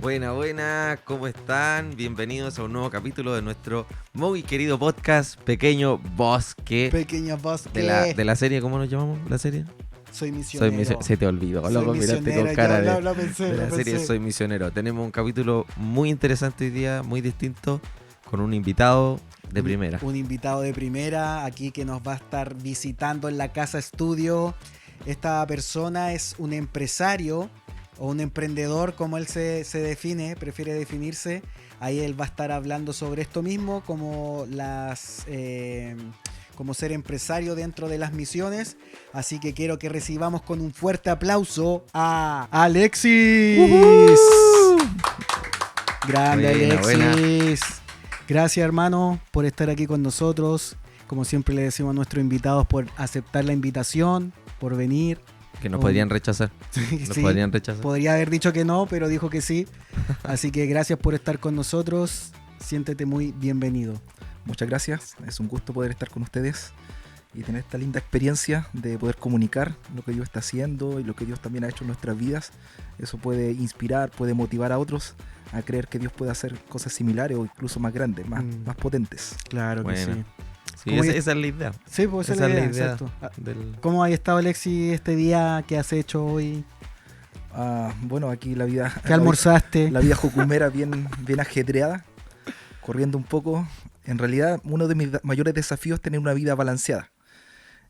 Buena, ¿cómo están? Bienvenidos a un nuevo capítulo de nuestro muy querido podcast Pequeño Bosque. Pequeño Bosque. De la serie, ¿cómo nos llamamos la serie? Soy misionero. Se te olvidó, Soy loco, miraste misionero, con cara ya, de la serie Soy Misionero. Tenemos un capítulo muy interesante hoy día, muy distinto, con un invitado de primera. Un invitado de primera aquí que nos va a estar visitando en la casa estudio. Esta persona es un empresario o un emprendedor, como él se define, prefiere definirse. Ahí él va a estar hablando sobre esto mismo, como como ser empresario dentro de las misiones. Así que quiero que recibamos con un fuerte aplauso a Alexis. Grande Alexis. Gracias, hermano, por estar aquí con nosotros. Como siempre le decimos a nuestros invitados, por aceptar la invitación, por venir. Que nos podrían rechazar. Podrían rechazar. Podría haber dicho que no, pero dijo que sí. Así que gracias por estar con nosotros. Siéntete muy bienvenido. Muchas gracias. Es un gusto poder estar con ustedes y tener esta linda experiencia de poder comunicar lo que Dios está haciendo y lo que Dios también ha hecho en nuestras vidas. Eso puede inspirar, puede motivar a otros a creer que Dios puede hacer cosas similares o incluso más grandes, más potentes. Claro que sí. Sí, esa es la idea. Sí, pues esa es la idea. Exacto. ¿Cómo has estado, Alexis, este día? ¿Qué has hecho hoy? Bueno, aquí la vida... ¿Qué almorzaste? La vida jucumera bien ajedreada, corriendo un poco. En realidad, uno de mis mayores desafíos es tener una vida balanceada.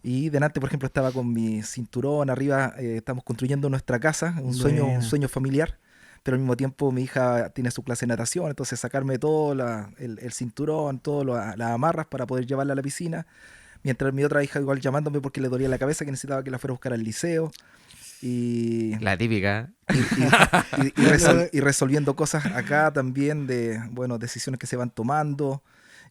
Y delante, por ejemplo, estaba con mi cinturón, arriba estamos construyendo nuestra casa, un sueño familiar. Pero al mismo tiempo mi hija tiene su clase de natación, entonces sacarme todo el cinturón, todas las amarras para poder llevarla a la piscina, mientras mi otra hija igual llamándome porque le dolía la cabeza, que necesitaba que la fuera a buscar al liceo. Y la típica. Y resolviendo cosas acá también de, decisiones que se van tomando,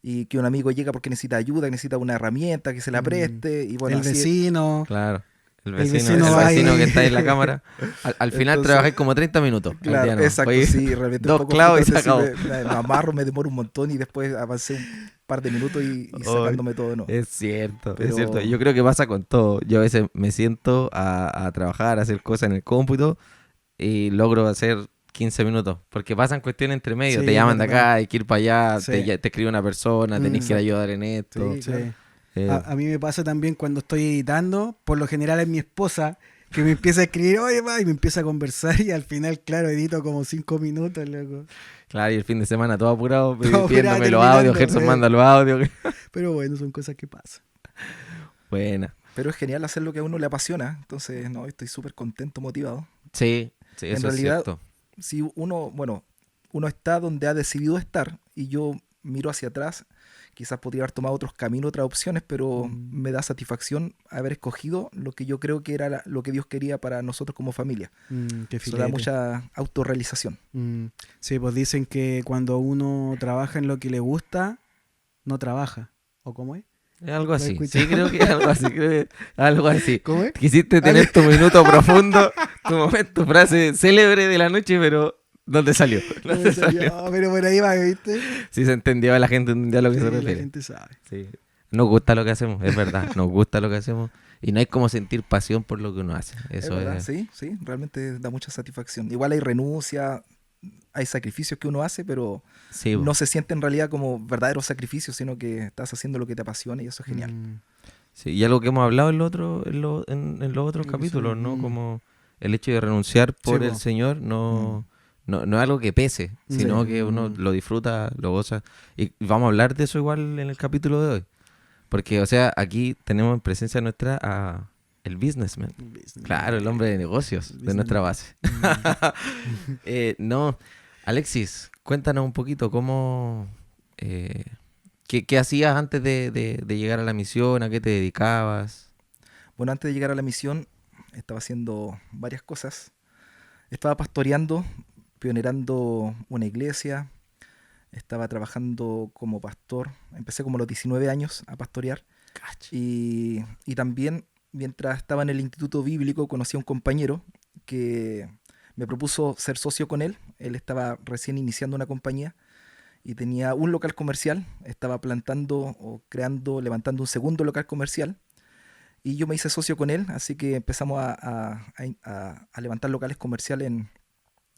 y que un amigo llega porque necesita ayuda, que necesita una herramienta, que se la preste. Y bueno, el vecino. Claro. El vecino que está ahí en la cámara. Al final trabajáis como 30 minutos. Claro, exacto, sí, realmente. Dos clavos y se acabó. Me amarro, me demoro un montón y después avancé un par de minutos y sacándome todo, ¿no? Es cierto. Yo creo que pasa con todo. Yo a veces me siento a trabajar, a hacer cosas en el cómputo y logro hacer 15 minutos. Porque pasan cuestiones entre medio. Sí, te llaman de acá, hay que ir para allá, sí. te escribe una persona, tenés que ir a ayudar en esto. Sí, claro. A mí me pasa también cuando estoy editando, por lo general es mi esposa que me empieza a escribir, oye, va, y me empieza a conversar y al final, claro, edito como 5 minutos, loco. Claro, y el fin de semana todo apurado, pidiéndome los audios, Gerson manda los audios. Pero bueno, son cosas que pasan. Buena. Pero es genial hacer lo que a uno le apasiona, entonces no, estoy súper contento, motivado. Sí, eso en realidad, es cierto. Si uno está donde ha decidido estar y yo miro hacia atrás, quizás podría haber tomado otros caminos, otras opciones, pero me da satisfacción haber escogido lo que yo creo que era lo que Dios quería para nosotros como familia. Eso da mucha autorrealización. Sí, pues dicen que cuando uno trabaja en lo que le gusta, no trabaja. ¿O cómo es? Es algo así. Sí, creo que es algo así. ¿Cómo es? Quisiste tener tu minuto profundo, tu momento, frase célebre de la noche, pero ¿no te salió? No te salió. Pero por ahí va, ¿viste? Sí se entendió, la gente entendió lo que se refiere. La gente sabe. Sí. Nos gusta lo que hacemos, es verdad. Nos gusta lo que hacemos. Y no hay como sentir pasión por lo que uno hace. Eso es verdad, sí, realmente da mucha satisfacción. Igual hay renuncia, hay sacrificios que uno hace, pero sí, no se siente en realidad como verdaderos sacrificios, sino que estás haciendo lo que te apasiona y eso es genial. Sí, y algo que hemos hablado en los otros capítulos, ¿no? Como el hecho de renunciar por el Señor no es algo que pese, sino que uno lo disfruta, lo goza. Y vamos a hablar de eso igual en el capítulo de hoy. Porque, o sea, aquí tenemos en presencia nuestra a el businessman. Claro, el hombre de negocios de nuestra base. No, Alexis, cuéntanos un poquito cómo... ¿Qué hacías antes de llegar a la misión? ¿A qué te dedicabas? Bueno, antes de llegar a la misión estaba haciendo varias cosas. Estaba pastoreando, pionerando una iglesia. Estaba trabajando como pastor. Empecé como a los 19 años a pastorear. Y también, mientras estaba en el instituto bíblico, conocí a un compañero que me propuso ser socio con él. Él estaba recién iniciando una compañía y tenía un local comercial. Estaba plantando o levantando un segundo local comercial. Y yo me hice socio con él, así que empezamos a levantar locales comerciales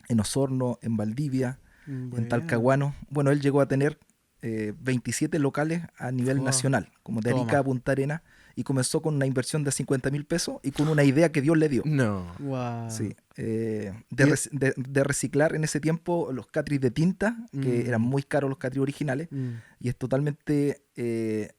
en Osorno, en Valdivia, en Bueno. Talcahuano. Bueno, él llegó a tener 27 locales a nivel Wow. nacional, como de Toma. Arica a Punta Arenas, y comenzó con una inversión de 50.000 pesos y con una idea que Dios le dio. No. Wow. Sí, de reciclar en ese tiempo los catris de tinta, que eran muy caros los catris originales, y es totalmente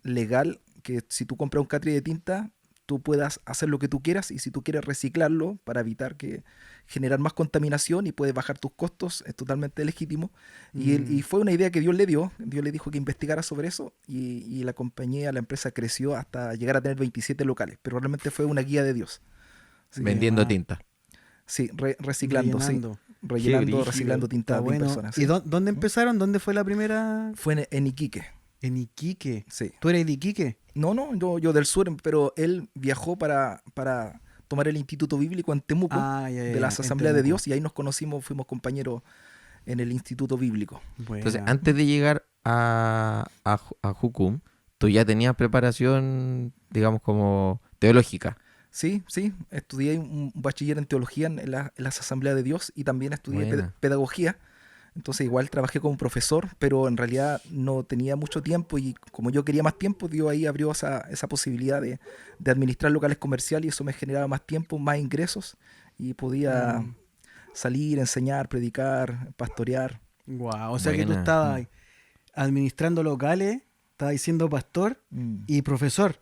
legal que si tú compras un catri de tinta, tú puedas hacer lo que tú quieras, y si tú quieres reciclarlo para evitar que generar más contaminación y puedes bajar tus costos, es totalmente legítimo. Y fue una idea que Dios le dio. Dios le dijo que investigara sobre eso, y la compañía, la empresa creció hasta llegar a tener 27 locales, pero realmente fue una guía de Dios. Sí, Vendiendo Ah. tinta. sí, reciclando, Rellenando. rellenando, brígido. reciclando tinta Está de bueno. personas. ¿Y Sí. dónde empezaron? ¿Dónde fue la primera? Fue en Iquique. En Iquique. Sí. ¿Tú eres de Iquique? No, yo del sur, pero él viajó para tomar el Instituto Bíblico en Temuco, Ya, de las en Asambleas de Temuco. Dios, y ahí nos conocimos, fuimos compañeros en el Instituto Bíblico. Buena. Entonces, antes de llegar a Jucum, tú ya tenías preparación, digamos, como teológica. Sí, estudié un bachiller en teología en las Asambleas de Dios, y también estudié Buena. pedagogía. Entonces igual trabajé como profesor, pero en realidad no tenía mucho tiempo, y como yo quería más tiempo, Dios ahí abrió esa posibilidad de administrar locales comerciales, y eso me generaba más tiempo, más ingresos, y podía salir, enseñar, predicar, pastorear. Wow. O sea que tú Buena. estabas administrando locales, estabas siendo pastor y profesor.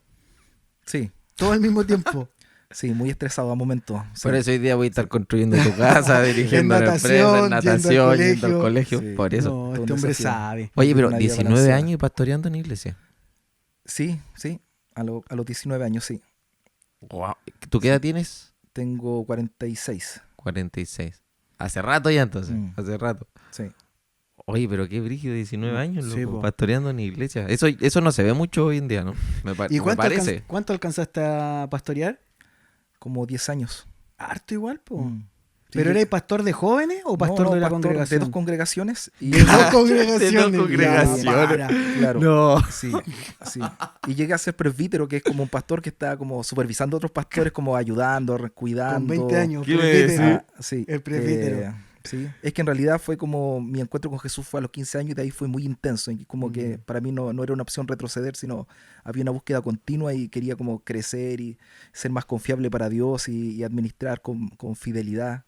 Sí, Todo al mismo tiempo. sí, muy estresado a momentos. Sí. Por eso hoy día voy a estar construyendo tu casa, dirigiendo En la empresa, en natación, natación, yendo al yendo al colegio. Sí. Por eso. No, todo este un hombre desafío. sabe. Oye, pero Una vida 19 balanceada. años y pastoreando en iglesia. Sí, a los 19 años, sí. Guau. ¿Tú qué edad tienes? Tengo 46. 46. Hace rato ya entonces, hace rato. Sí. Oye, pero qué brígido, 19 años, Sí, loco, po. pastoreando en iglesia. Eso no se ve mucho hoy en día, ¿no? ¿Y me parece. cuánto alcanzaste a pastorear? Como 10 años. Harto igual, po. Sí, ¿Pero yo- eres pastor de jóvenes o pastor No, de la pastor congregación? de dos congregaciones. Y, De dos congregaciones. De dos Ya, congregaciones. para. claro. No. Sí. Y llegué a ser presbítero, que es como un pastor que está como supervisando a otros pastores, como ayudando, cuidando. Con 20 años. ¿Qué me presbítero. decís? Sí. El presbítero. Sí. Es que en realidad fue como mi encuentro con Jesús fue a los 15 años, y de ahí fue muy intenso. Y como que para mí no era una opción retroceder, sino había una búsqueda continua, y quería como crecer y ser más confiable para Dios, y administrar con fidelidad.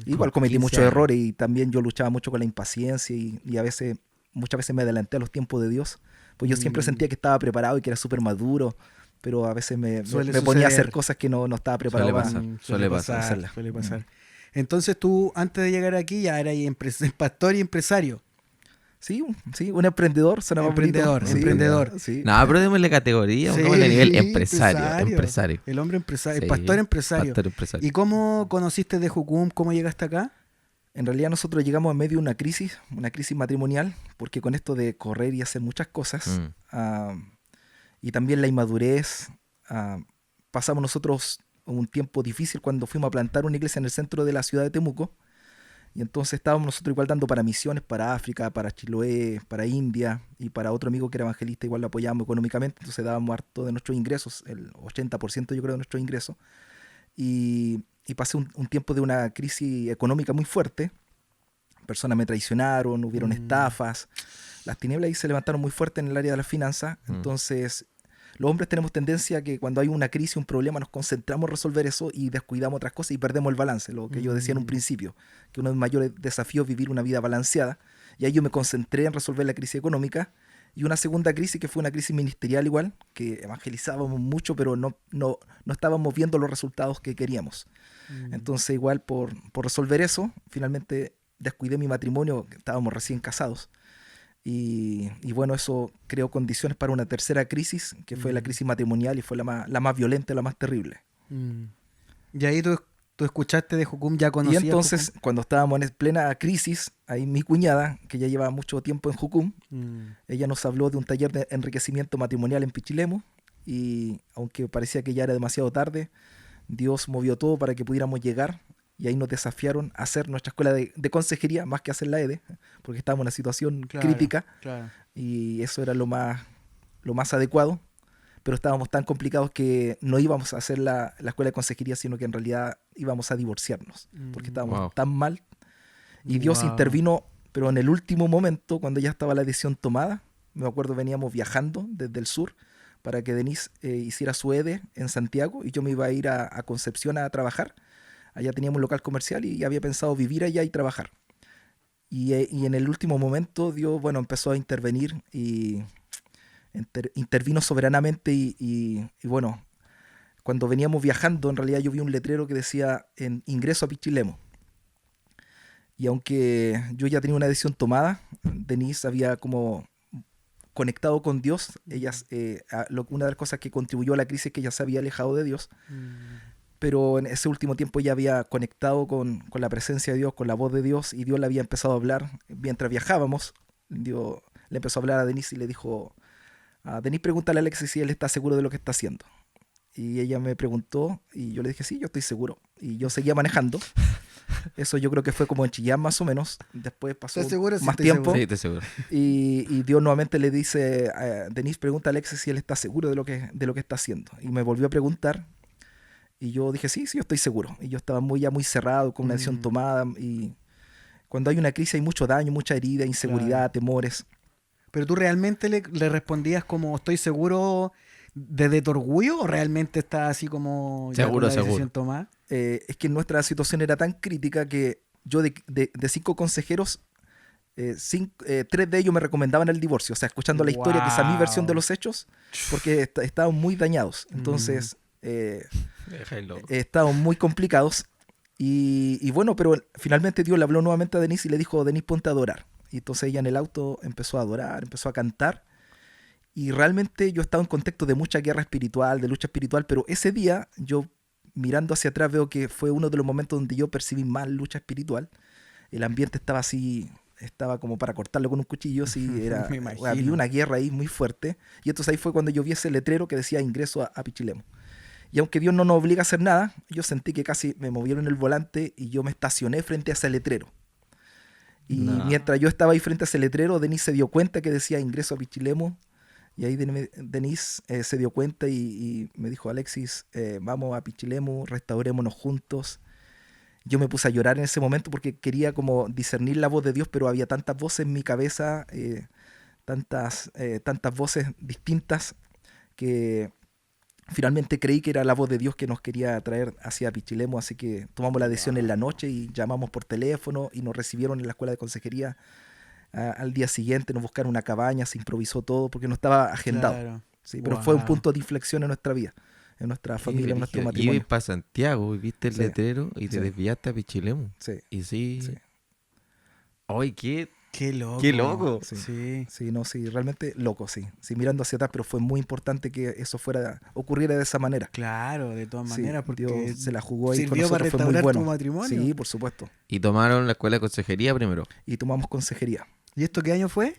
Igual cometí 15 muchos años. errores, y también yo luchaba mucho con la impaciencia, y muchas veces me adelanté a los tiempos de Dios. Pues yo siempre sentía que estaba preparado y que era súper maduro, pero a veces me Suele ponía a hacer suceder. cosas que no estaba preparado Suele para. pasar. Suele pasar. Suele pasar. Entonces tú, antes de llegar aquí, ya eras pastor y empresario. Sí, un emprendedor, suena más bonito. Emprendedor, Sí, emprendedor. Sí. No, pero démosle categoría, Sí, pongámosle nivel empresario. El El hombre empresario, Sí, el pastor empresario. pastor empresario. ¿Y cómo conociste de Jucum? ¿Cómo llegaste acá? En realidad nosotros llegamos en medio de una crisis matrimonial, porque con esto de correr y hacer muchas cosas, y también la inmadurez, pasamos nosotros un tiempo difícil cuando fuimos a plantar una iglesia en el centro de la ciudad de Temuco, y entonces estábamos nosotros igual dando para misiones, para África, para Chiloé, para India, y para otro amigo que era evangelista igual lo apoyábamos económicamente, entonces dábamos harto de nuestros ingresos, el 80% yo creo de nuestros ingresos, y pasé un tiempo de una crisis económica muy fuerte. Personas me traicionaron, hubieron estafas, las tinieblas ahí se levantaron muy fuerte en el área de las finanzas. Entonces los hombres tenemos tendencia a que cuando hay una crisis, un problema, nos concentramos en resolver eso y descuidamos otras cosas y perdemos el balance, lo que yo decía en un principio, que uno de los mayores desafíos es vivir una vida balanceada, y ahí yo me concentré en resolver la crisis económica. Y una segunda crisis, que fue una crisis ministerial igual, que evangelizábamos mucho, pero no estábamos viendo los resultados que queríamos. Entonces igual por resolver eso, finalmente descuidé mi matrimonio, estábamos recién casados. Y bueno, eso creó condiciones para una tercera crisis, que fue la crisis matrimonial, y fue la más violenta, la más terrible. Y ahí tú escuchaste de Jucum, ya conocías Y entonces, cuando estábamos en plena crisis, ahí mi cuñada, que ya llevaba mucho tiempo en Jucum, ella nos habló de un taller de enriquecimiento matrimonial en Pichilemu, y aunque parecía que ya era demasiado tarde, Dios movió todo para que pudiéramos llegar, y ahí nos desafiaron a hacer nuestra escuela de consejería, más que hacer la EDE, porque estábamos en una situación crítica, Claro. y eso era lo más adecuado. pero estábamos tan complicados que no íbamos a hacer la escuela de consejería, sino que en realidad íbamos a divorciarnos, porque estábamos tan mal. Y Dios intervino, pero en el último momento, cuando ya estaba la decisión tomada. Me acuerdo, veníamos viajando desde el sur para que Denise hiciera su EDE en Santiago, y yo me iba a ir a Concepción a trabajar. Allá teníamos un local comercial y había pensado vivir allá y trabajar. Y en el último momento Dios, bueno, empezó a intervenir y intervino soberanamente y bueno, cuando veníamos viajando, en realidad yo vi un letrero que decía en ingreso a Pichilemu. Y aunque yo ya tenía una decisión tomada, Denise había como conectado con Dios. Una de las cosas que contribuyó a la crisis es que ella se había alejado de Dios. Pero en ese último tiempo ella había conectado con la presencia de Dios, con la voz de Dios, y Dios le había empezado a hablar. Mientras viajábamos, Dios le empezó a hablar a Denise y le dijo: Denise, pregúntale a Alexis si él está seguro de lo que está haciendo. Y ella me preguntó y yo le dije: sí, yo estoy seguro. Y yo seguía manejando. Eso yo creo que fue como en Chillán más o menos. Después pasó más tiempo. Sí, estoy seguro. Y Dios nuevamente le dice: Denise, pregunta a Alexis si él está seguro de lo que está haciendo. Y me volvió a preguntar. Y yo dije: sí, yo estoy seguro. Y yo estaba ya muy cerrado, con una decisión tomada. Y cuando hay una crisis hay mucho daño, mucha herida, inseguridad, temores. ¿Pero tú realmente le respondías como estoy seguro desde tu orgullo, o realmente estás así como seguro, ya con la decisión tomada? Es que nuestra situación era tan crítica que yo de 5 consejeros, 3 de ellos me recomendaban el divorcio. O sea, escuchando la historia, quizá mi versión de los hechos, porque estaban muy dañados. Entonces, estaban muy complicados. Y bueno, pero finalmente Dios le habló nuevamente a Denise y le dijo: Denise, ponte a adorar. Y entonces ella en el auto empezó a adorar, empezó a cantar. Y realmente yo estaba en contexto de mucha guerra espiritual, de lucha espiritual, pero ese día yo, mirando hacia atrás, veo que fue uno de los momentos donde yo percibí más lucha espiritual. El ambiente estaba así, estaba como para cortarlo con un cuchillo, así, había una guerra ahí muy fuerte. Y entonces ahí fue cuando yo vi ese letrero que decía ingreso a Pichilemu. Y aunque Dios no nos obliga a hacer nada, yo sentí que casi me movieron el volante y yo me estacioné frente a ese letrero. Y mientras yo estaba ahí frente a ese letrero, Denise se dio cuenta que decía ingreso a Pichilemu. Y ahí Denise se dio cuenta y me dijo: Alexis, vamos a Pichilemu, restaurémonos juntos. Yo me puse a llorar en ese momento porque quería como discernir la voz de Dios, pero había tantas voces en mi cabeza, tantas voces distintas, que finalmente creí que era la voz de Dios que nos quería traer hacia Pichilemu. Así que tomamos la decisión en la noche y llamamos por teléfono y nos recibieron en la escuela de consejería. Al día siguiente nos buscaron una cabaña, se improvisó todo porque no estaba agendado. Claro. Sí, pero fue un punto de inflexión en nuestra vida, en nuestra familia, en nuestro matrimonio. Ibas para Santiago y viste el letrero y te desviaste a Pichilemu. Sí. Y sí. ¡Ay, qué loco! ¡Qué loco! Sí, realmente loco, sí. Sí, mirando hacia atrás, pero fue muy importante que eso ocurriera de esa manera. Claro, de todas maneras, porque Dios se la jugó ahí sirvió con nosotros, para restaurar fue muy bueno. tu matrimonio. Sí, por supuesto. Y tomaron la escuela de consejería primero. Y tomamos consejería. ¿Y esto qué año fue?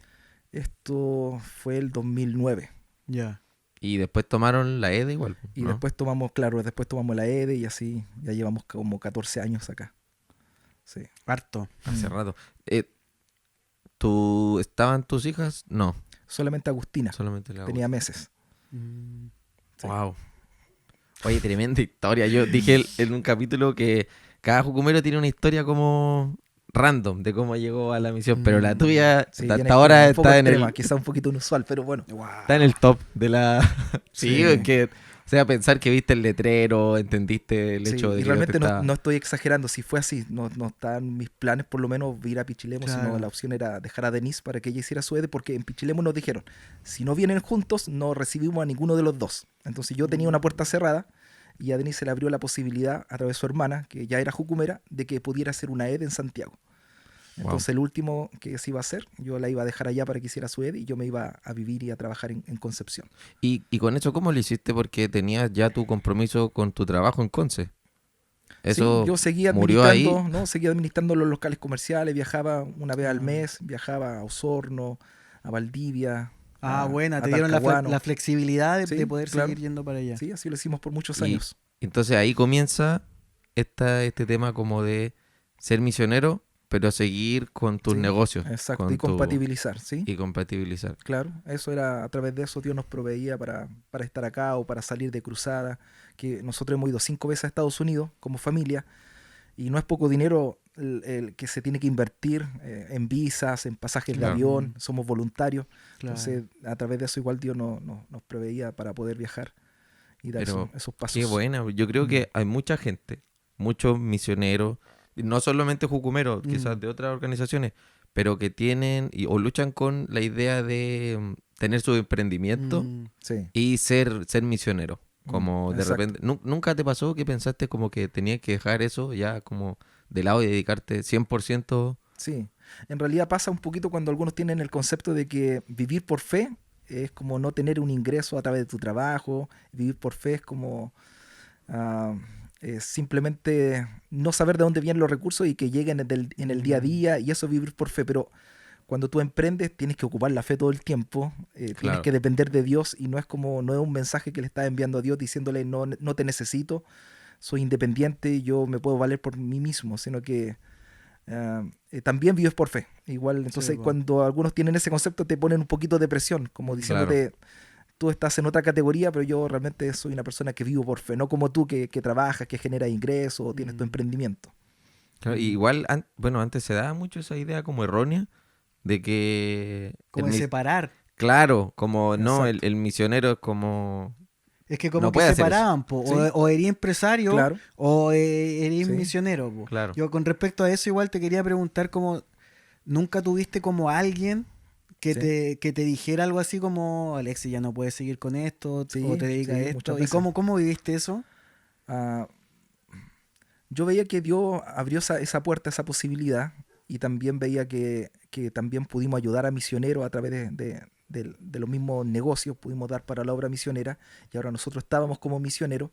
Esto fue el 2009. Ya. Y después tomaron la EDE igual, ¿no? Y después tomamos la EDE y así ya llevamos como 14 años acá. Sí. Harto. Hace rato. ¿Estaban tus hijas? No. Solamente Agustina. Tenía meses. Sí. Wow. Oye, tremenda historia. Yo dije en un capítulo que cada jucumero tiene una historia como random de cómo llegó a la misión, pero la tuya hasta ahora está en el... Quizá un poquito inusual, pero bueno. Está en el top de la... sí, es que... O sea, pensar que viste el letrero, entendiste el hecho de y que... realmente no estoy exagerando. Si fue así, no están mis planes por lo menos ir a Pichilemu, sino la opción era dejar a Denise para que ella hiciera su EDE, porque en Pichilemu nos dijeron: si no vienen juntos, no recibimos a ninguno de los dos. Entonces yo tenía una puerta cerrada y a Denise se le abrió la posibilidad, a través de su hermana, que ya era jucumera, de que pudiera hacer una EDE en Santiago. Entonces el último que se iba a hacer, yo la iba a dejar allá para que hiciera su EDE y yo me iba a vivir y a trabajar en Concepción. ¿Y con eso cómo lo hiciste? Porque tenías ya tu compromiso con tu trabajo en Conce. Eso sí, yo seguía administrando, ¿no? Seguía administrando los locales comerciales, viajaba una vez al mes, viajaba a Osorno, a Valdivia. Buena, te dieron la flexibilidad de poder seguir yendo para allá. Sí, así lo hicimos por muchos años. Entonces ahí comienza este tema como de ser misionero, pero seguir con tus Sí, negocios. Exacto, con y compatibilizar, ¿sí? Y compatibilizar. Claro, eso era, a través de eso Dios nos proveía para estar acá o para salir de cruzada, que nosotros hemos ido 5 veces a Estados Unidos como familia, y no es poco dinero el que se tiene que invertir en visas, en pasajes de Claro. avión, somos voluntarios, Claro. entonces a través de eso igual Dios nos proveía para poder viajar y dar Pero esos pasos. qué buena. Yo creo que hay mucha gente, muchos misioneros, y no solamente jucumeros, quizás de otras organizaciones, pero que tienen o luchan con la idea de tener su emprendimiento Sí, y ser misionero. Como de exacto. repente, ¿nunca te pasó que pensaste como que tenías que dejar eso ya como de lado y dedicarte 100%? Sí, en realidad pasa un poquito cuando algunos tienen el concepto de que vivir por fe es como no tener un ingreso a través de tu trabajo, vivir por fe es como ah, simplemente no saber de dónde vienen los recursos y que lleguen en el día a día, y eso es vivir por fe, pero cuando tú emprendes tienes que ocupar la fe todo el tiempo, tienes Claro. que depender de Dios, y no es un mensaje que le estás enviando a Dios diciéndole no te necesito, soy independiente, yo me puedo valer por mí mismo, sino que también vives por fe. Igual, entonces po. cuando algunos tienen ese concepto te ponen un poquito de presión, como diciéndote, tú estás en otra categoría, pero yo realmente soy una persona que vivo por fe, no como tú que trabajas, que genera ingresos, o tienes tu emprendimiento. Claro, y igual, bueno, antes se daba mucho esa idea como errónea de que... Como de separar. Claro, como no, Exacto. el misionero es como... Es que como No que puede hacer separaban, po. Sí. O eres empresario Claro. o eres Sí. misionero, po. Claro. Yo con respecto a eso igual te quería preguntar como, ¿nunca tuviste como alguien que, Sí. que te dijera algo así como, Alexis, ya no puedes seguir con esto, Sí, o te dedica a sí, esto? muchas ¿Y veces. cómo viviste eso? Ah, yo veía que Dios abrió esa puerta, esa posibilidad, y también veía que también pudimos ayudar a misioneros a través de los mismos negocios, pudimos dar para la obra misionera, y ahora nosotros estábamos como misioneros,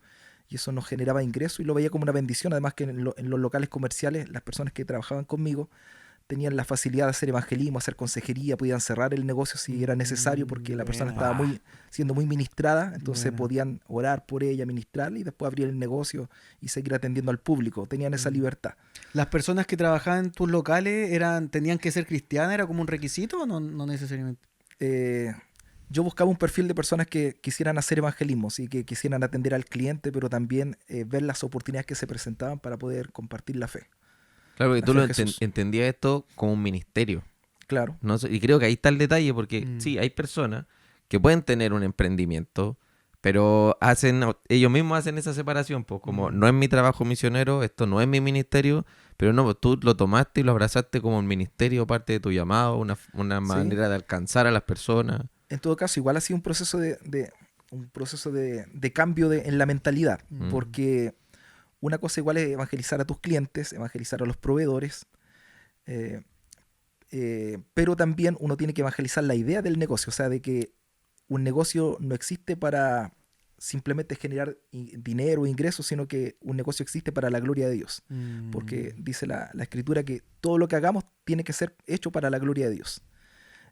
y eso nos generaba ingresos, y lo veía como una bendición. Además que en los locales comerciales, las personas que trabajaban conmigo tenían la facilidad de hacer evangelismo, hacer consejería, podían cerrar el negocio si era necesario, porque la persona Buena. estaba siendo muy ministrada, entonces Buena. podían orar por ella, ministrarla, y después abrir el negocio y seguir atendiendo al público. Tenían esa libertad. ¿Las personas que trabajaban en tus locales tenían que ser cristianas? ¿Era como un requisito o no necesariamente? Yo buscaba un perfil de personas que quisieran hacer evangelismo, ¿sí? Que quisieran atender al cliente, pero también ver las oportunidades que se presentaban para poder compartir la fe. Claro, que La tú fe lo en Jesús. entendías esto como un ministerio. Claro. No sé, y creo que ahí está el detalle, porque sí, hay personas que pueden tener un emprendimiento, pero ellos mismos hacen esa separación, pues como no es mi trabajo misionero, esto no es mi ministerio, pero no, pues tú lo tomaste y lo abrazaste como un ministerio, parte de tu llamado, una manera de alcanzar a las personas. En todo caso, igual ha sido un proceso de cambio en la mentalidad, porque una cosa igual es evangelizar a tus clientes, evangelizar a los proveedores, pero también uno tiene que evangelizar la idea del negocio, o sea, de que un negocio no existe para simplemente generar dinero o ingresos, sino que un negocio existe para la gloria de Dios, porque dice la Escritura que todo lo que hagamos tiene que ser hecho para la gloria de Dios.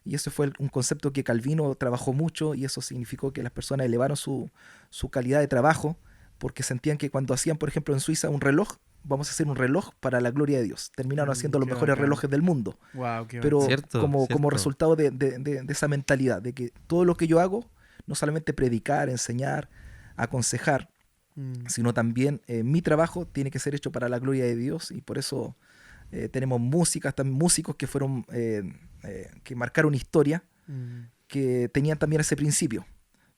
Y ese fue un concepto que Calvino trabajó mucho, y eso significó que las personas elevaron su calidad de trabajo, porque sentían que cuando hacían, por ejemplo, en Suiza un reloj, vamos a hacer un reloj para la gloria de Dios. Terminaron haciendo los qué mejores bacán. relojes del mundo. Wow, qué Pero Cierto, como cierto. resultado de esa mentalidad, de que todo lo que yo hago, no solamente predicar, enseñar, aconsejar, sino también mi trabajo tiene que ser hecho para la gloria de Dios, y por eso tenemos también músicos que fueron que marcaron historia, que tenían también ese principio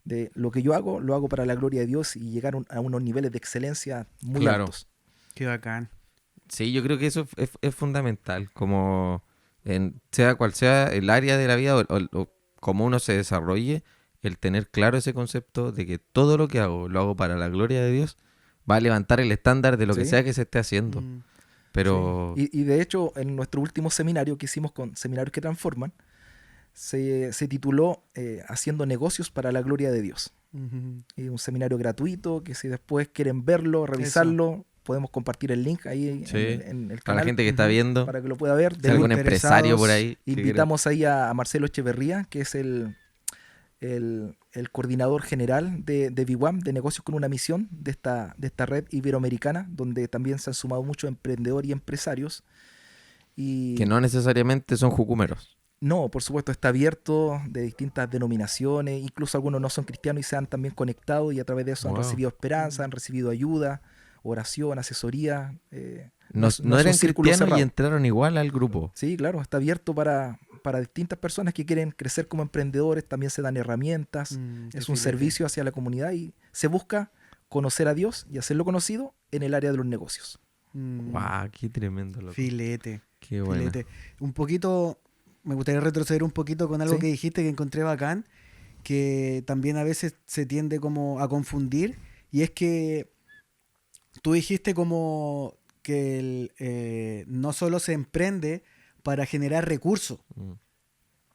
de lo que yo hago, lo hago para la gloria de Dios, y llegar a unos niveles de excelencia muy Claro. altos. Qué bacán. Sí, yo creo que eso es fundamental, como sea cual sea el área de la vida o cómo uno se desarrolle, el tener claro ese concepto de que todo lo que hago, lo hago para la gloria de Dios, va a levantar el estándar de lo que Sí. sea que se esté haciendo. Pero, Sí. Y de hecho, en nuestro último seminario que hicimos con Seminarios que Transforman, se tituló Haciendo negocios para la gloria de Dios. Y un seminario gratuito que si después quieren verlo, revisarlo, podemos compartir el link ahí sí, en el para la canal gente que está viendo, para que lo pueda ver. si hay algún empresario por ahí. que Invitamos ahí a Marcelo Echeverría, que es el coordinador general de VIWAM, de Negocios con una Misión, de esta red iberoamericana, donde también se han sumado muchos emprendedores y empresarios. Y Que no necesariamente son jucumeros. no, por supuesto, está abierto de distintas denominaciones, incluso algunos no son cristianos y se han también conectado y a través de eso han Wow. recibido esperanza, han recibido ayuda, oración, asesoría. No, Es no eran un círculo cristianos y cerrado. entraron igual al grupo. Sí, claro, está abierto para distintas personas que quieren crecer como emprendedores, también se dan herramientas, Qué es un filete. servicio hacia la comunidad y se busca conocer a Dios y hacerlo conocido en el área de los negocios. ¡Guau! ¡Qué tremendo, loco! Filete. ¡Qué bueno! Filete. Un poquito, me gustaría retroceder un poquito con algo Sí. que dijiste que encontré bacán, que también a veces se tiende como a confundir, y es que tú dijiste como que no solo se emprende para generar recursos, Mm.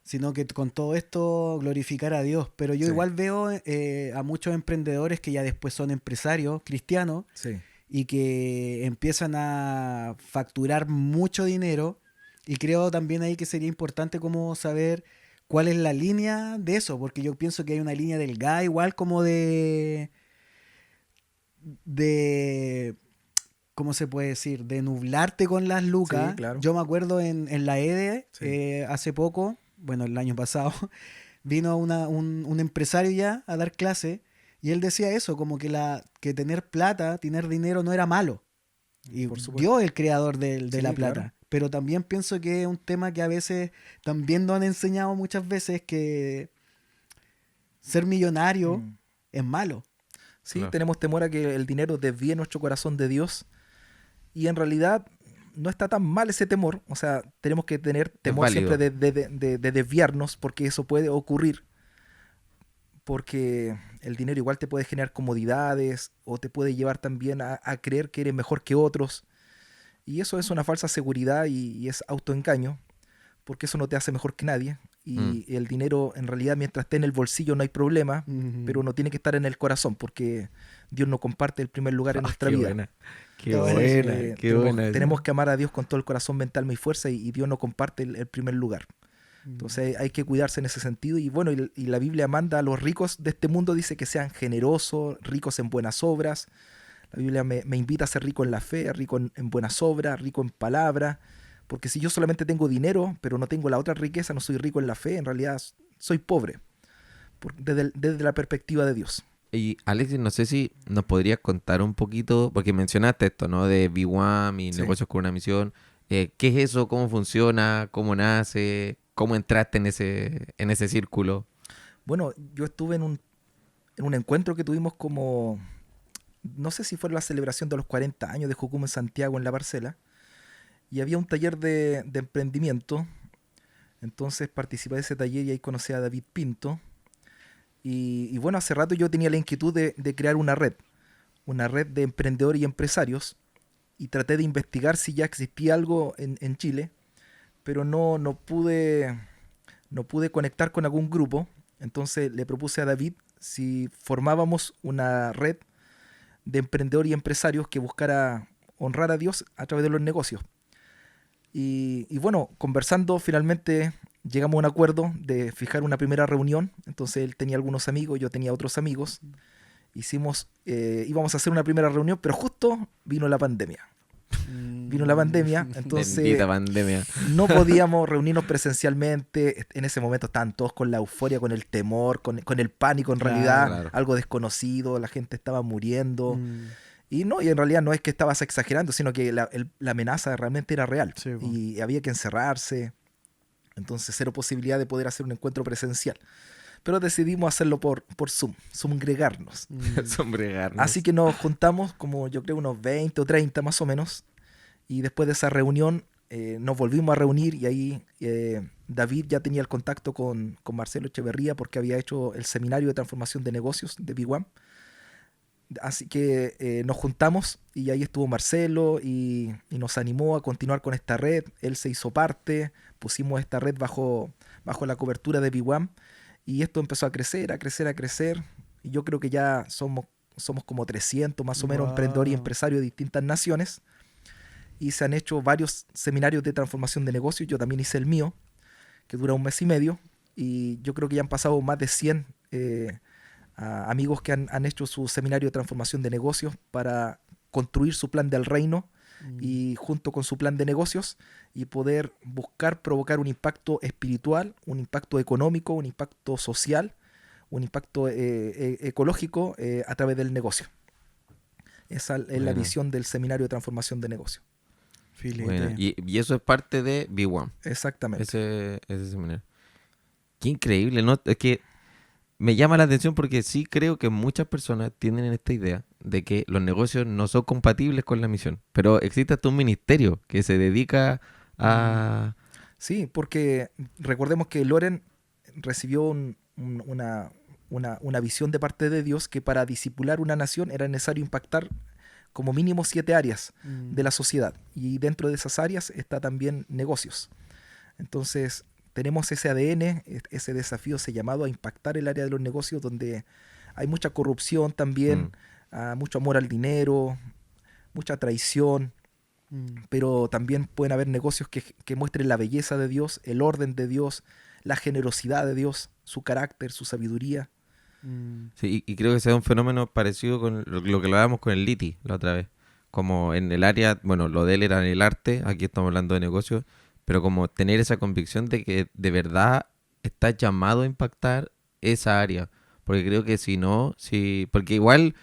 sino que con todo esto glorificar a Dios. Pero yo Sí. igual veo a muchos emprendedores que ya después son empresarios cristianos Sí, y que empiezan a facturar mucho dinero, y creo también ahí que sería importante como saber cuál es la línea de eso, porque yo pienso que hay una línea delgada igual como de ¿cómo se puede decir? De nublarte con las lucas. Sí, claro. Yo me acuerdo en la EDE, Sí. hace poco, bueno, el año pasado, vino un empresario ya a dar clase, y él decía eso, como que tener plata, tener dinero no era malo. Y Por supuesto. Dios es el creador de Sí, la plata. claro. Pero también pienso que es un tema que a veces también nos han enseñado muchas veces, que ser millonario Mm. es malo. Sí, Claro. tenemos temor a que el dinero desvíe nuestro corazón de Dios y en realidad no está tan mal ese temor. O sea, tenemos que tener temor válido. siempre de desviarnos porque eso puede ocurrir. Porque el dinero igual te puede generar comodidades o te puede llevar también a creer que eres mejor que otros. Y eso es una falsa seguridad y es autoengaño, porque eso no te hace mejor que nadie. Y el dinero en realidad mientras esté en el bolsillo no hay problema, pero no tiene que estar en el corazón porque Dios no comparte el primer lugar en nuestra ¡Qué vida. buena! ¡Qué Está bueno. buena! ¡Qué tenemos, buena! tenemos que amar a Dios con todo el corazón, mental y fuerza y Dios no comparte el primer lugar. Entonces hay que cuidarse en ese sentido y bueno, y la Biblia manda a los ricos de este mundo, dice que sean generosos, ricos en buenas obras. La Biblia me invita a ser rico en la fe, rico en buenas obras, rico en palabra, porque si yo solamente tengo dinero, pero no tengo la otra riqueza, no soy rico en la fe, en realidad soy pobre, desde la perspectiva de Dios. Y Alexis, no sé si nos podrías contar un poquito, porque mencionaste esto, ¿no? De B1 y Sí. negocios con una misión. ¿Qué es eso? ¿Cómo funciona? ¿Cómo nace? ¿Cómo entraste en ese círculo? Bueno, yo estuve en un encuentro que tuvimos como, no sé si fue la celebración de los 40 años de Jucum en Santiago, en La Parcela, y había un taller de emprendimiento. Entonces participé de ese taller y ahí conocí a David Pinto. Y bueno, hace rato yo tenía la inquietud de crear una red de emprendedores y empresarios, y traté de investigar si ya existía algo en Chile, pero no pude conectar con algún grupo. Entonces le propuse a David si formábamos una red de emprendedores y empresarios que buscara honrar a Dios a través de los negocios. Y bueno, conversando finalmente llegamos a un acuerdo de fijar una primera reunión. Entonces él tenía algunos amigos, yo tenía otros amigos. Íbamos a hacer una primera reunión, pero justo vino la pandemia. Vino la pandemia, entonces Bendita pandemia. no podíamos reunirnos presencialmente. En ese momento estaban todos con la euforia, con el temor, con el pánico en Claro. realidad, Claro. algo desconocido, la gente estaba muriendo. Mm. Y en realidad no es que estabas exagerando, sino que la amenaza realmente era real. Sí, po. Y había que encerrarse. Entonces cero posibilidad de poder hacer un encuentro presencial. Pero decidimos hacerlo por Zoom, Zoomgregarnos. Sombregarnos. Así que nos juntamos como yo creo unos 20 o 30 más o menos. Y después de esa reunión nos volvimos a reunir y ahí David ya tenía el contacto con Marcelo Echeverría porque había hecho el seminario de transformación de negocios de B1. Así que nos juntamos y ahí estuvo Marcelo y nos animó a continuar con esta red. Él se hizo parte, pusimos esta red bajo la cobertura de B1 y esto empezó a crecer, a crecer, a crecer. Y yo creo que ya somos como 300 más o menos Wow. emprendedores y empresarios de distintas naciones. Y se han hecho varios seminarios de transformación de negocios. Yo también hice el mío, que dura 1 mes y medio. Y yo creo que ya han pasado más de 100 amigos que han hecho su seminario de transformación de negocios para construir su plan del reino y junto con su plan de negocios y poder buscar provocar un impacto espiritual, un impacto económico, un impacto social, un impacto ecológico a través del negocio. Esa es la visión del Seminario de Transformación de Negocios. Bueno, y eso es parte de B1. Exactamente. Ese seminario. Qué increíble, ¿no? Es que me llama la atención porque sí creo que muchas personas tienen esta idea de que los negocios no son compatibles con la misión. Pero existe hasta un ministerio que se dedica a... Sí, porque recordemos que Loren recibió una visión de parte de Dios que para discipular una nación era necesario impactar como mínimo 7 áreas de la sociedad. Y dentro de esas áreas está también negocios. Entonces tenemos ese ADN, ese desafío, ese llamado a impactar el área de los negocios donde hay mucha corrupción también, mucho amor al dinero, mucha traición, pero también pueden haber negocios que muestren la belleza de Dios, el orden de Dios, la generosidad de Dios, su carácter, su sabiduría. Sí, y creo que sea un fenómeno parecido con lo que lo hablábamos con el Liti la otra vez. Como en el área, bueno, lo de él era en el arte, aquí estamos hablando de negocios, pero como tener esa convicción de que de verdad estás llamado a impactar esa área. Porque creo que si no, porque igual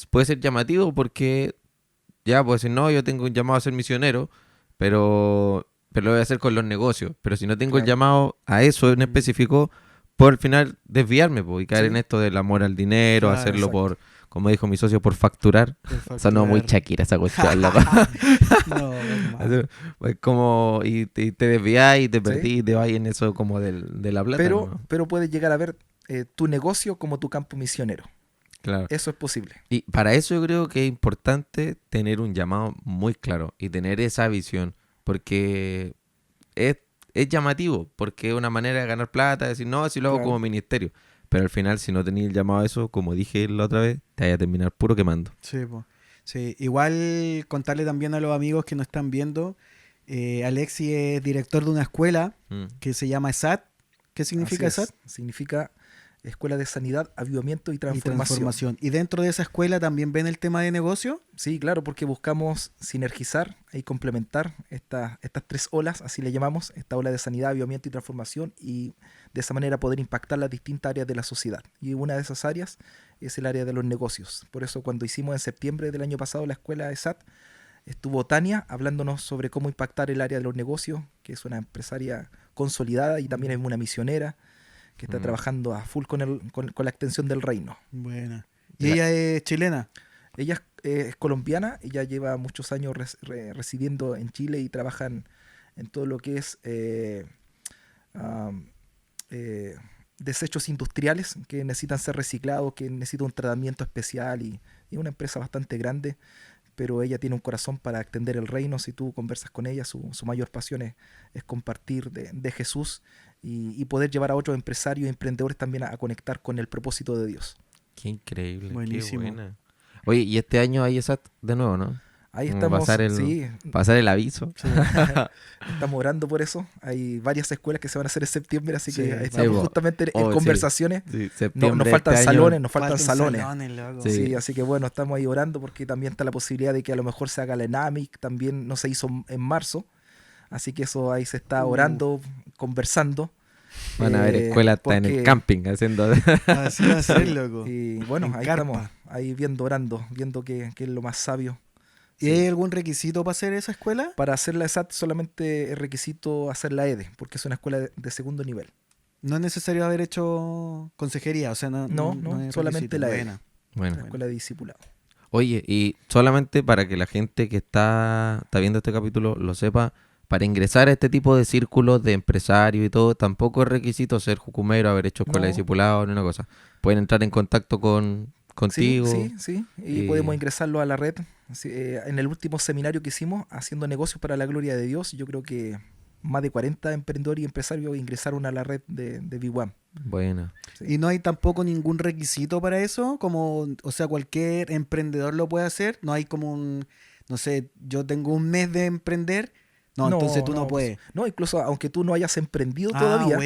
puede ser llamativo porque ya, pues si no, yo tengo un llamado a ser misionero, pero lo voy a hacer con los negocios. Pero si no tengo el llamado a eso en específico, puedo al final desviarme y caer en esto del amor al dinero, hacerlo por, como dijo mi socio, por facturar. O sea, no muy Shakira esa cuestión. Pues como, y te desvías y te perdí y te vas en eso como de la plata. Pero puedes llegar a ver tu negocio como tu campo misionero. Claro. Eso es posible. Y para eso yo creo que es importante tener un llamado muy claro y tener esa visión, porque es llamativo, porque es una manera de ganar plata, decir, no, si lo hago como ministerio. Pero al final, si no tenéis el llamado a eso, como dije la otra vez, te vaya a terminar puro quemando. Sí, pues. Sí, igual contarle también a los amigos que nos están viendo, Alexi es director de una escuela que se llama ESAT. ¿Qué significa ESAT? Significa Escuela de Sanidad, Avivamiento y Transformación. ¿Y dentro de esa escuela también ven el tema de negocio? Sí, claro, porque buscamos sinergizar y complementar estas 3 olas, así le llamamos, esta ola de sanidad, avivamiento y transformación, y de esa manera poder impactar las distintas áreas de la sociedad. Y una de esas áreas es el área de los negocios. Por eso cuando hicimos en septiembre del año pasado la escuela de SAT, estuvo Tania hablándonos sobre cómo impactar el área de los negocios, que es una empresaria consolidada y también es una misionera, que está trabajando a full con la extensión del reino. Buena. ¿Y ella es chilena? Ella es colombiana, ella lleva muchos años residiendo en Chile y trabaja en todo lo que es desechos industriales que necesitan ser reciclados, que necesitan un tratamiento especial y es una empresa bastante grande, pero ella tiene un corazón para extender el reino. Si tú conversas con ella, su mayor pasión es compartir de Jesús y poder llevar a otros empresarios y emprendedores también a conectar con el propósito de Dios. Qué increíble. Buenísimo. Qué buena. Oye, y este año hay ESAT de nuevo, ¿no? Ahí estamos, pasar el aviso. Sí. Estamos orando por eso. Hay varias escuelas que se van a hacer en septiembre, así que estamos justamente en conversaciones. Sí, nos faltan este salones, nos faltan salones. Sí, así que bueno, estamos ahí orando porque también está la posibilidad de que a lo mejor se haga la ENAMIC, también no se hizo en marzo, así que eso ahí se está orando, conversando. Van a haber escuelas hasta en el camping haciendo... Así va a ser, loco. Y bueno, ahí estamos, ahí orando, viendo qué es lo más sabio. ¿Y hay algún requisito para hacer esa escuela? Para hacer la ESAT solamente es requisito hacer la EDE, porque es una escuela de segundo nivel. No es necesario haber hecho consejería, o sea, no es solamente la EDE. Bueno. La escuela de discipulado. Oye, y solamente para que la gente que está viendo este capítulo lo sepa, para ingresar a este tipo de círculos de empresarios y todo, tampoco es requisito ser jucumero, haber hecho escuela de discipulado ni una cosa. Pueden entrar en contacto contigo. Sí. Y podemos ingresarlo a la red. En el último seminario que hicimos, haciendo negocios para la gloria de Dios, yo creo que más de 40 emprendedores y empresarios ingresaron a la red de B1. Buena. Sí. ¿Y no hay tampoco ningún requisito para eso? O sea, cualquier emprendedor lo puede hacer. No hay como no sé, yo tengo un mes de emprender. No, entonces tú no puedes. No, incluso aunque tú no hayas emprendido todavía.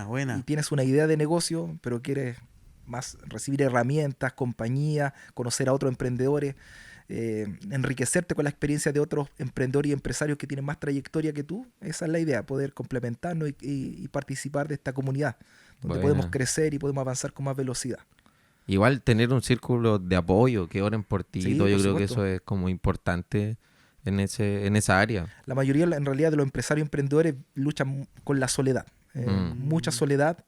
Buena. Y tienes una idea de negocio, pero quieres más recibir herramientas, compañía, conocer a otros emprendedores. enriquecerte con la experiencia de otros emprendedores y empresarios que tienen más trayectoria que tú. Esa es la idea, poder complementarnos y participar de esta comunidad, donde podemos crecer y podemos avanzar con más velocidad. Igual tener un círculo de apoyo, que oren por ti, Sí, todo, yo por creo que supuesto. eso es como importante en esa área. La mayoría, en realidad, de los empresarios emprendedores luchan con la soledad. Mucha soledad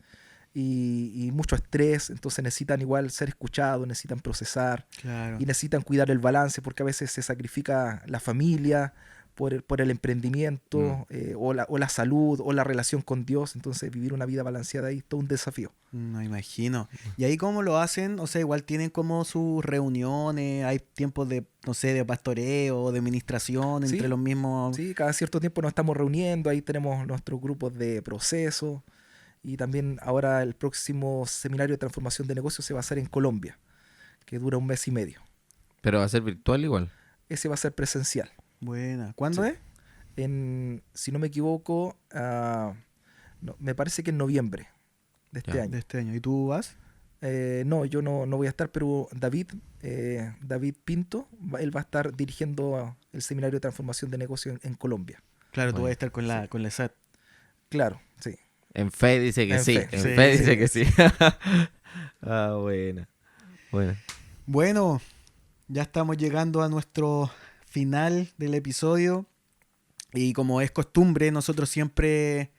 y mucho estrés, entonces necesitan igual ser escuchados, necesitan procesar Claro. y necesitan cuidar el balance, porque a veces se sacrifica la familia por el emprendimiento, o la salud, o la relación con Dios. Entonces vivir una vida balanceada ahí es todo un desafío. No imagino. ¿Y ahí cómo lo hacen? O sea, igual tienen como sus reuniones, hay tiempos de, no sé, de pastoreo, de administración Sí, entre los mismos. Sí, cada cierto tiempo nos estamos reuniendo, ahí tenemos nuestros grupos de proceso, y también ahora el próximo seminario de transformación de negocios se va a hacer en Colombia, que dura 1 mes y medio. Pero va a ser virtual igual. Ese va a ser presencial. Buena. ¿Cuándo Sí. es? Si no me equivoco, me parece que en noviembre de este Ya. año. De este año. ¿Y tú vas? No, yo no voy a estar, pero David Pinto, él va a estar dirigiendo el seminario de transformación de negocios en Colombia. Claro, tú Bueno, vas a estar con la SAT. Claro, sí. En fe dice que En sí. fe. En Sí, fe sí. dice que sí. Ah, buena. Bueno. Bueno, ya estamos llegando a nuestro final del episodio. Y como es costumbre, nosotros siempre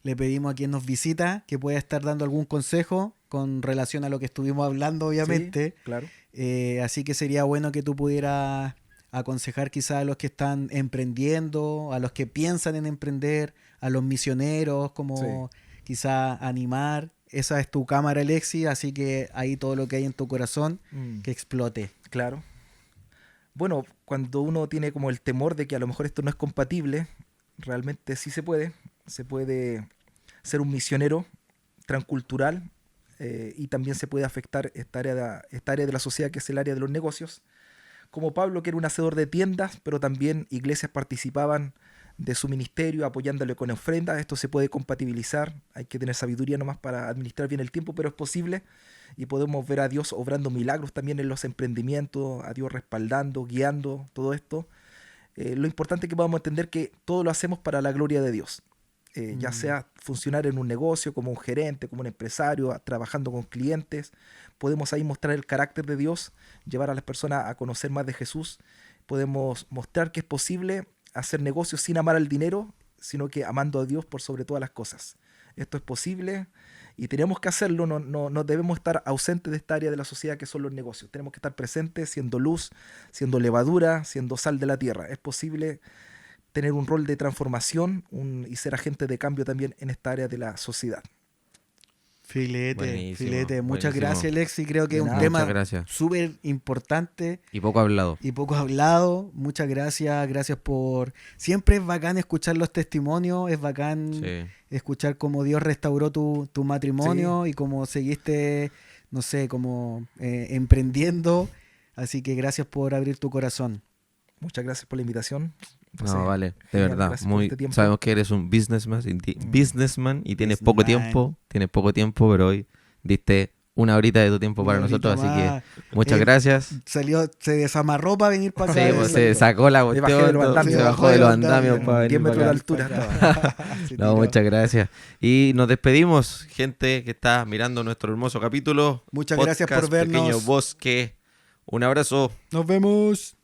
le pedimos a quien nos visita que pueda estar dando algún consejo con relación a lo que estuvimos hablando, obviamente. Sí, claro. Así que sería bueno que tú pudieras aconsejar quizás a los que están emprendiendo, a los que piensan en emprender, a los misioneros, como quizá animar. Esa es tu cámara, Alexis, así que ahí todo lo que hay en tu corazón, que explote. Claro. Bueno, cuando uno tiene como el temor de que a lo mejor esto no es compatible, realmente sí se puede. Se puede ser un misionero transcultural, y también se puede afectar esta área de la sociedad, que es el área de los negocios. Como Pablo, que era un hacedor de tiendas, pero también iglesias participaban de su ministerio apoyándole con ofrendas. Esto se puede compatibilizar, hay que tener sabiduría nomás para administrar bien el tiempo, pero es posible, y podemos ver a Dios obrando milagros también en los emprendimientos, a Dios respaldando, guiando todo esto. Lo importante es que podamos entender que todo lo hacemos para la gloria de Dios. Ya sea funcionar en un negocio como un gerente, como un empresario, trabajando con clientes, podemos ahí mostrar el carácter de Dios, llevar a las personas a conocer más de Jesús. Podemos mostrar que es posible hacer negocios sin amar al dinero, sino que amando a Dios por sobre todas las cosas. Esto es posible y tenemos que hacerlo. No debemos estar ausentes de esta área de la sociedad que son los negocios. Tenemos que estar presentes, siendo luz, siendo levadura, siendo sal de la tierra. Es posible tener un rol de transformación y ser agente de cambio también en esta área de la sociedad. Filete, Buenísimo, filete. Muchas buenísimo. gracias, Alexis. Creo que es De un nada. tema Muchas gracias. súper importante Y poco hablado. y poco hablado. Muchas gracias. Gracias por... Siempre es bacán escuchar los testimonios. Es bacán Sí. escuchar cómo Dios restauró tu matrimonio y cómo seguiste, no sé, como emprendiendo. Así que gracias por abrir tu corazón. Muchas gracias por la invitación. No, vale, de genial, verdad. gracias por este tiempo. Sabemos que eres un businessman y tienes poco Businessman. tiempo, pero hoy diste una horita de tu tiempo para Una horita nosotros, así más. que muchas gracias. Se desamarró para venir para Sí, acá. pues se sacó la Me cuestión, bajé de los andamios. se bajó de los andamios para venir 10 metros de para altura. No, muchas gracias. Y nos despedimos, gente que está mirando nuestro hermoso capítulo. Muchas gracias por vernos. Pequeño Bosque. Un abrazo. Nos vemos.